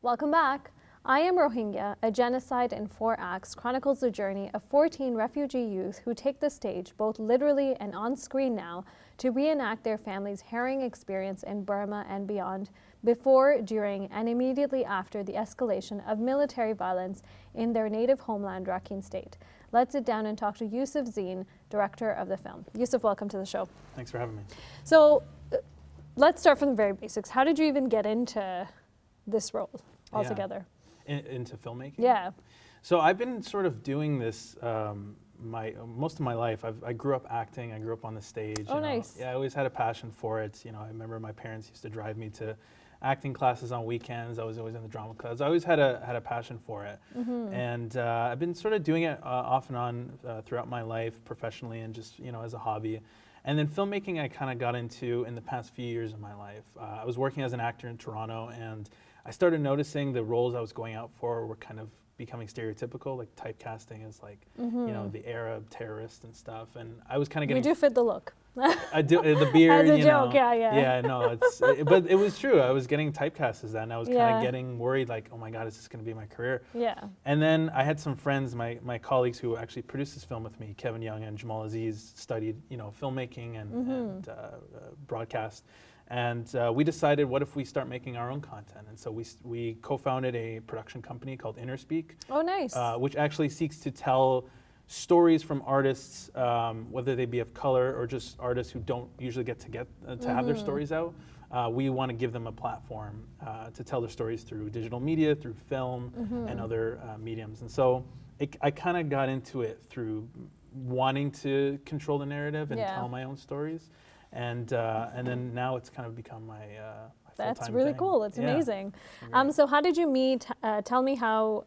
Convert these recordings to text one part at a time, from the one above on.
Welcome back. I Am Rohingya, a Genocide in 4 acts, chronicles the journey of 14 refugee youth who take the stage, both literally and on screen now, to reenact their family's harrowing experience in Burma and beyond, before, during, and immediately after the escalation of military violence in their native homeland, Rakhine State. Let's sit down and talk to Yousef, director of the film. Yousef, welcome to the show. Thanks for having me. So, let's start from the very basics. How did you even get into this role altogether? Into filmmaking? Yeah. So I've been sort of doing this most of my life. I grew up acting. I grew up on the stage. Oh, nice. Yeah, I always had a passion for it. I remember my parents used to drive me to acting classes on weekends. I was always in the drama class. I always had a passion for it. Mm-hmm. And I've been sort of doing it off and on throughout my life, professionally and just, as a hobby. And then filmmaking I kind of got into in the past few years of my life. I was working as an actor in Toronto, and I started noticing the roles I was going out for were kind of becoming stereotypical, like typecasting as like, the Arab terrorist and stuff. And I was kind of getting— You do fit the look. I do, the beard, as a joke, yeah. Yeah, no, but it was true. I was getting typecast as that, and I was kind of getting worried, like, oh my God, is this going to be my career? Yeah. And then I had some friends, my colleagues who actually produced this film with me, Kevin Young and Jamal Aziz, studied, filmmaking and broadcast. And we decided, what if we start making our own content? And so we co-founded a production company called Interspeak. Oh, nice. Which actually seeks to tell stories from artists, whether they be of color or just artists who don't usually get to have their stories out. We want to give them a platform to tell their stories through digital media, through film, and other mediums. And so I kind of got into it through wanting to control the narrative and tell my own stories. And then now it's kind of become my full-time That's really thing. cool. It's amazing. So how did you meet? Tell me how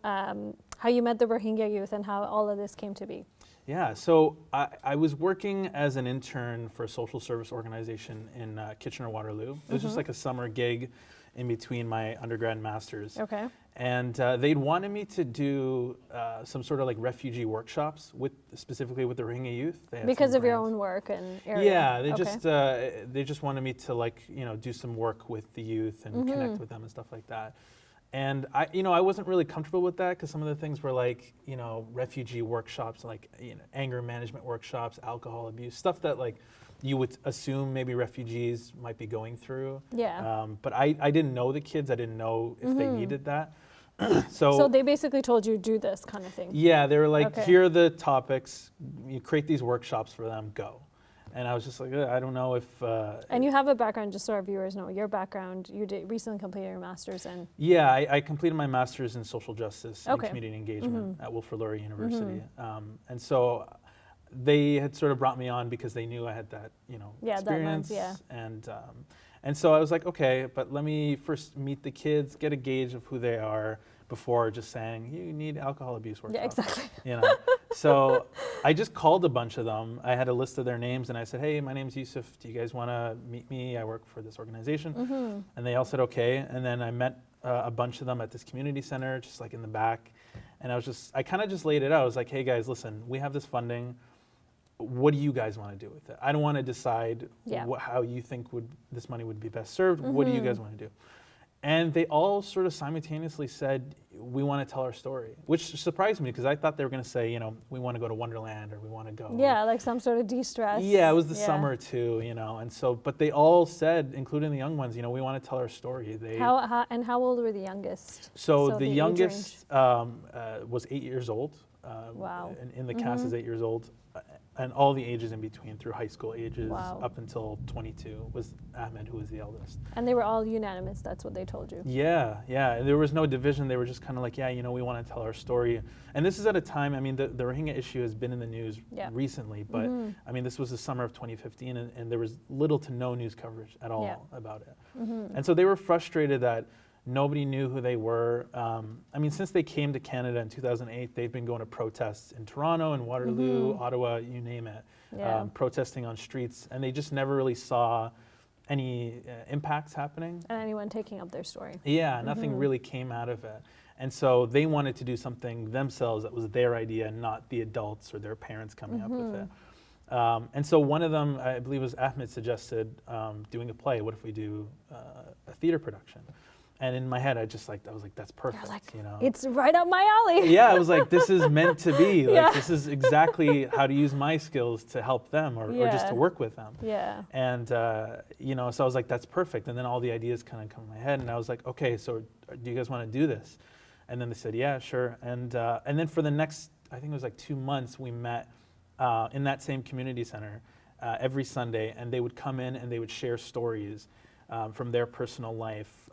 you met the Rohingya youth and how all of this came to be. Yeah, so I was working as an intern for a social service organization in Kitchener-Waterloo. It was just like a summer gig in between my undergrad and master's. Okay. And they'd wanted me to do some sort of like refugee workshops specifically with the Rohingya youth. Because of your own work and area. Yeah, they just wanted me to do some work with the youth and connect with them and stuff like that. And I wasn't really comfortable with that because some of the things were like, refugee workshops, like anger management workshops, alcohol abuse, stuff that like you would assume maybe refugees might be going through. Yeah. But I didn't know the kids. I didn't know if they needed that. So they basically told you do this kind of thing. Yeah, they were like, here are the topics. You create these workshops for them. Go. And I was just like, I don't know if. And you have a background, just so our viewers know, your background. You recently completed your master's in. Yeah, I completed my master's in social justice and community engagement at Wilfrid Laurier University, and so they had sort of brought me on because they knew I had that experience. And so I was like, okay, but let me first meet the kids, get a gauge of who they are before just saying you need alcohol abuse workshop. Yeah, exactly. So I just called a bunch of them. I had a list of their names and I said, hey, my name's Yousef. Do you guys want to meet me? I work for this organization. And they all said okay. And then I met a bunch of them at this community center, just like in the back. And I kind of just laid it out. I was like, hey guys, listen, we have this funding. What do you guys want to do with it? I don't want to decide how you think this money would be best served. What do you guys want to do? And they all sort of simultaneously said, we want to tell our story, which surprised me because I thought they were going to say, we want to go to Wonderland or we want to go. Yeah, like some sort of de-stress. Yeah, it was the summer too, and so, but they all said, including the young ones, we want to tell our story. How old were the youngest? So the youngest was 8 years old. Wow. In the cast is 8 years old. And all the ages in between, through high school ages up until 22, was Ahmed, who was the eldest. And they were all unanimous, that's what they told you? Yeah. There was no division. They were just kind of like, we want to tell our story. And this is at a time, the Rohingya issue has been in the news recently, but this was the summer of 2015, and there was little to no news coverage at all about it. And so they were frustrated that nobody knew who they were. Since they came to Canada in 2008, they've been going to protests in Toronto and Waterloo, Ottawa, you name it, protesting on streets, and they just never really saw any impacts happening. And anyone taking up their story. Yeah, nothing really came out of it. And so they wanted to do something themselves that was their idea, not the adults or their parents coming up with it. And so one of them, I believe it was Ahmed, suggested doing a play. What if we do a theater production? And in my head, I was like, that's perfect, like, you know. It's right up my alley. Yeah, I was like, this is meant to be. Like, Yeah. this is exactly how to use my skills to help them or just to work with them. Yeah. And, you know, so I was like, that's perfect. And then all the ideas kind of come in my head. And I was like, okay, so do you guys want to do this? And then they said, yeah, sure. And then for the next, I think it was like 2 months, we met in that same community center every Sunday. And they would come in and they would share stories from their personal life,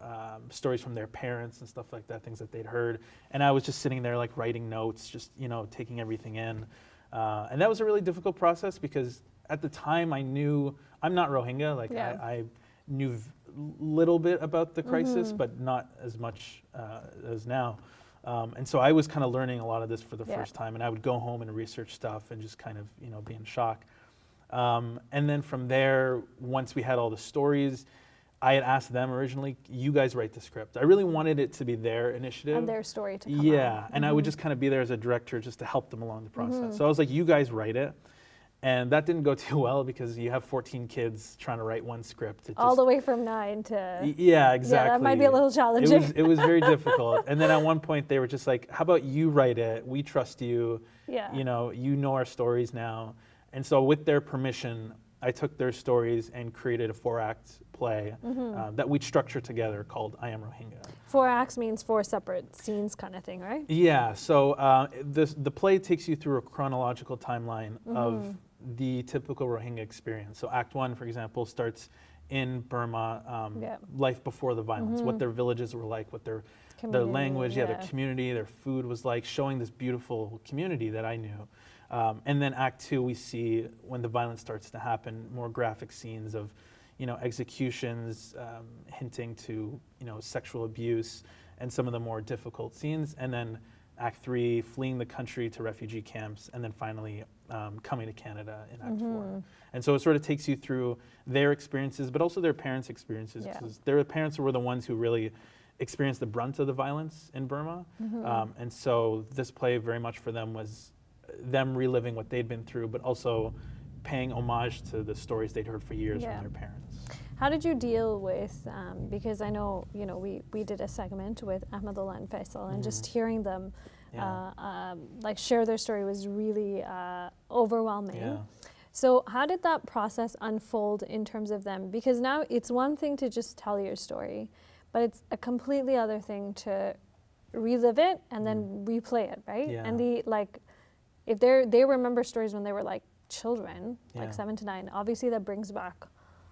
stories from their parents and stuff like that, things that they'd heard. And I was just sitting there like writing notes, just, you know, taking everything in. And that was a really difficult process because at the time I knew I'm not Rohingya. Like I knew little bit about the crisis, but not as much as now. And so I was kind of learning a lot of this for the first time, and I would go home and research stuff and just kind of, you know, be in shock. And then from there, once we had all the stories, I had asked them originally, you guys write the script. I really wanted it to be their initiative. And their story to come out. Yeah, and I would just kind of be there as a director just to help them along the process. So I was like, you guys write it. And that didn't go too well because you have 14 kids trying to write one script. All the way from 9 to... Yeah, exactly. Yeah, that might be a little challenging. It was very difficult. And then at one point they were just like, how about you write it? We trust you. Yeah. You know our stories now. And so with their permission, I took their stories and created a 4-act play that we'd structure together called I Am Rohingya. 4 acts means 4 separate scenes kind of thing, right? Yeah, so the play takes you through a chronological timeline of the typical Rohingya experience. So Act 1, for example, starts in Burma, life before the violence, what their villages were like, what their language, their community, their food was like, showing this beautiful community that I knew. And then Act 2, we see when the violence starts to happen, more graphic scenes of, you know, executions, hinting to, you know, sexual abuse, and some of the more difficult scenes. And then Act 3, fleeing the country to refugee camps, and then finally coming to Canada in Act 4. And so it sort of takes you through their experiences, but also their parents' experiences, because their parents were the ones who really experienced the brunt of the violence in Burma. And so this play very much for them was them reliving what they'd been through, but also paying homage to the stories they'd heard for years from their parents. How did you deal with, because I know, you know, we did a segment with Ahmadullah and Faisal, and just hearing them like share their story was really overwhelming. Yeah. So how did that process unfold in terms of them? Because now it's one thing to just tell your story, but it's a completely other thing to relive it and then replay it, right? Yeah. And if they remember stories when they were like children, like 7 to 9, obviously that brings back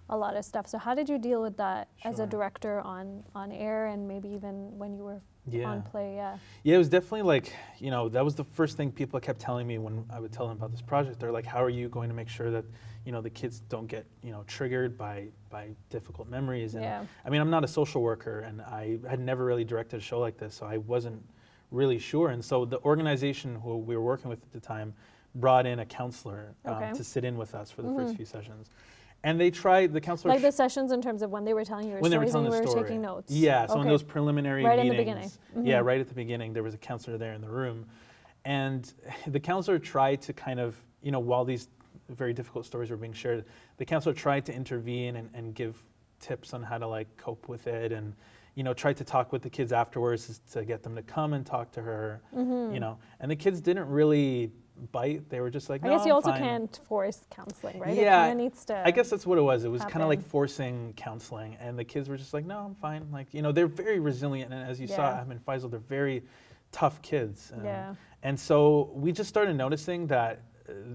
a lot of stuff. So how did you deal with that as a director on air, and maybe even when you were on play? Yeah, it was definitely like, you know, that was the first thing people kept telling me when I would tell them about this project. They're like, how are you going to make sure that, you know, the kids don't get, you know, triggered by difficult memories? And I mean, I'm not a social worker, and I had never really directed a show like this, so I wasn't really sure. And so the organization who we were working with at the time brought in a counselor to sit in with us for the first few sessions. And they tried, the counselor... Like the sessions in terms of when they were telling you your stories and you were taking notes? Yeah, so in those preliminary meetings. In the beginning. Yeah, right at the beginning, there was a counselor there in the room. And the counselor tried to kind of, you know, while these very difficult stories were being shared, the counselor tried to intervene and give tips on how to like cope with it, and, you know, tried to talk with the kids afterwards to get them to come and talk to her, you know. And the kids didn't really bite. They were just like, no, I guess you also fine. can't force counseling, right? Yeah, it kind of needs to. I guess that's what it was. It was kind of like forcing counseling, and the kids were just like, no, I'm fine. Like, you know, they're very resilient, and as you saw, Ahmed and Faisal, they're very tough kids. And so we just started noticing that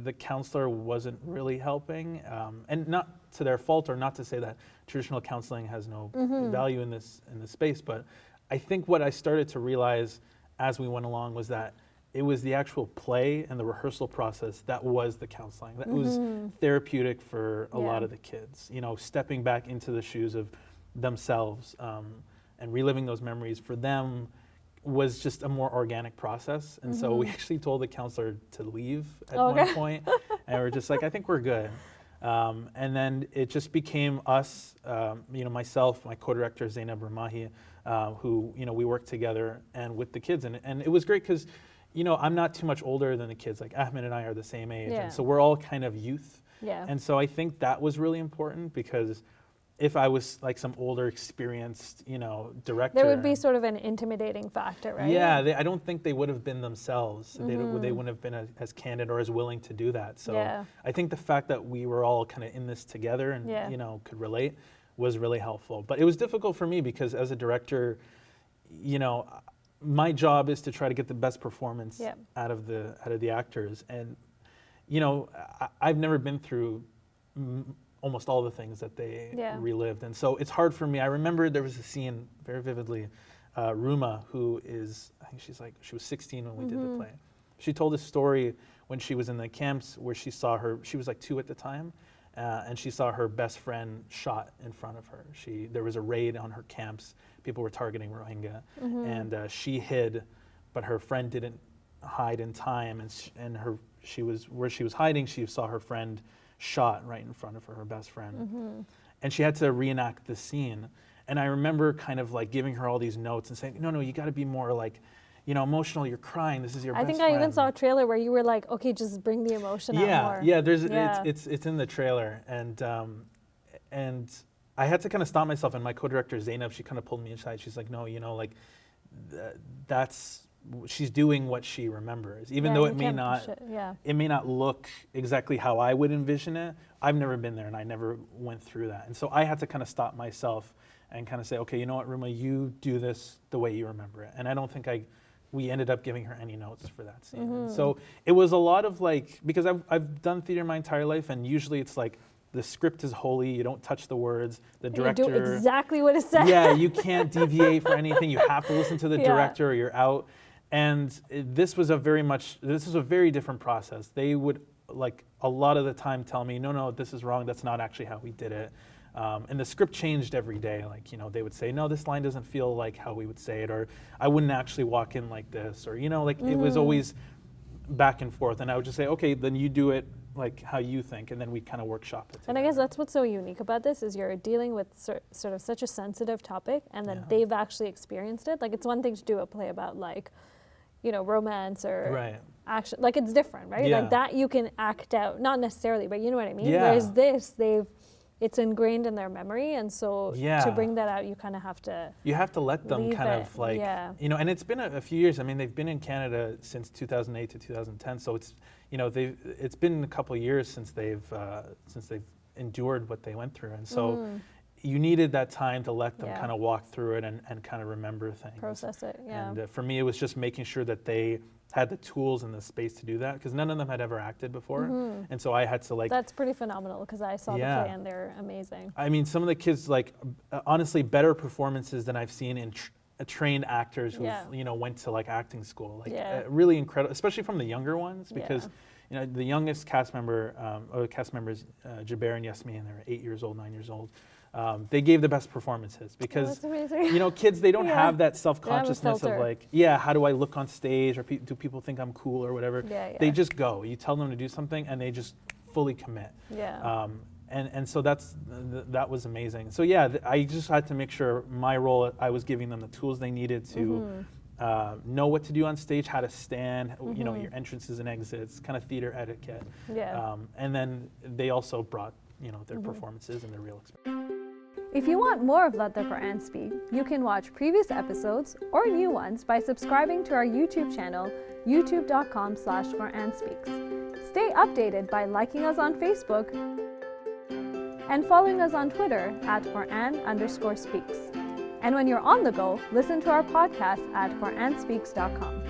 the counselor wasn't really helping, and not to their fault, or not to say that traditional counseling has no value in this space, but I think what I started to realize as we went along was that it was the actual play and the rehearsal process that was the counseling. That was therapeutic for a lot of the kids. You know, stepping back into the shoes of themselves and reliving those memories for them was just a more organic process. And so we actually told the counselor to leave at one point, and we're just like, I think we're good. And then it just became us, you know, myself, my co-director Zainab Ramahi, who, you know, we worked together and with the kids, and it was great because, you know, I'm not too much older than the kids. Like Ahmed and I are the same age, and so we're all kind of youth. And so I think that was really important because if I was like some older, experienced, you know, director, there would be sort of an intimidating factor, right? Yeah, I don't think they would have been themselves. They wouldn't have been as candid or as willing to do that. So I think the fact that we were all kind of in this together and you know, could relate was really helpful. But it was difficult for me because as a director, you know, my job is to try to get the best performance out of the actors. And you know, I've never been through almost all the things that they relived, and so it's hard for me. I remember there was a scene very vividly. Ruma, who is, I think she was 16 when we did the play. She told a story when she was in the camps where she saw she was like 2 at the time, and she saw her best friend shot in front of her. There was a raid on her camps. People were targeting Rohingya, and she hid, but her friend didn't hide in time, and she was where she was hiding. She saw her friend shot right in front of her best friend, and she had to reenact the scene. And I remember kind of like giving her all these notes and saying, no, you got to be more like, you know, emotional. You're crying. This is your best friend. I think I even saw a trailer where you were like, okay, just bring the emotion out more. Yeah, it's in the trailer, and I had to kind of stop myself. And my co-director Zainab, she kind of pulled me aside. She's like, no, you know, like she's doing what she remembers, even though it may not look exactly how I would envision it. I've never been there and I never went through that. And so I had to kind of stop myself and kind of say, okay, you know what, Ruma, you do this the way you remember it. And I don't think we ended up giving her any notes for that scene. So it was a lot of like, because I've done theater my entire life, and usually it's like, the script is holy, you don't touch the words, the director... You do exactly what it says. Yeah, you can't deviate for anything, you have to listen to the director or you're out. And this was a very different process. They would, like, a lot of the time tell me, no, this is wrong, that's not actually how we did it. And the script changed every day. Like, you know, they would say, no, this line doesn't feel like how we would say it, or I wouldn't actually walk in like this, or, you know, like it was always back and forth. And I would just say, okay, then you do it like how you think, and then we kind of workshop it together. And I guess that's what's so unique about this, is you're dealing with sort of such a sensitive topic, and then they've actually experienced it. Like, it's one thing to do a play about, like, you know, romance or action, like, it's different, right? Like, that you can act out, not necessarily, but you know what I mean? Whereas this, it's ingrained in their memory, and so to bring that out, you kind of have to... You have to let them kind of like, you know, and it's been a few years. I mean, they've been in Canada since 2008 to 2010, so it's, you know, it's been a couple of years since they've endured what they went through, and so you needed that time to let them kind of walk through it and kind of remember things. Process it, And for me, it was just making sure that they had the tools and the space to do that, because none of them had ever acted before, and so I had to like... That's pretty phenomenal, because I saw the play and they're amazing. I mean, some of the kids, like, honestly, better performances than I've seen in trained actors who you know, went to like acting school, like really incredible, especially from the younger ones, because you know, the youngest cast members, Jaber and Yasmin, they're 8 years old, 9 years old. They gave the best performances, because you know, kids, they don't have that self-consciousness of like, how do I look on stage, or do people think I'm cool or whatever. They just go. You tell them to do something and they just fully commit. And so that was amazing. So I just had to make sure my role, I was giving them the tools they needed to know what to do on stage, how to stand, you know, your entrances and exits, kind of theater etiquette. And then they also brought, you know, their performances and their real experience. If you want more of Let the Quran Speak, you can watch previous episodes or new ones by subscribing to our YouTube channel, youtube.com/QuranSpeaks. Stay updated by liking us on Facebook and following us on Twitter @Quran_speaks. And when you're on the go, listen to our podcast at QuranSpeaks.com.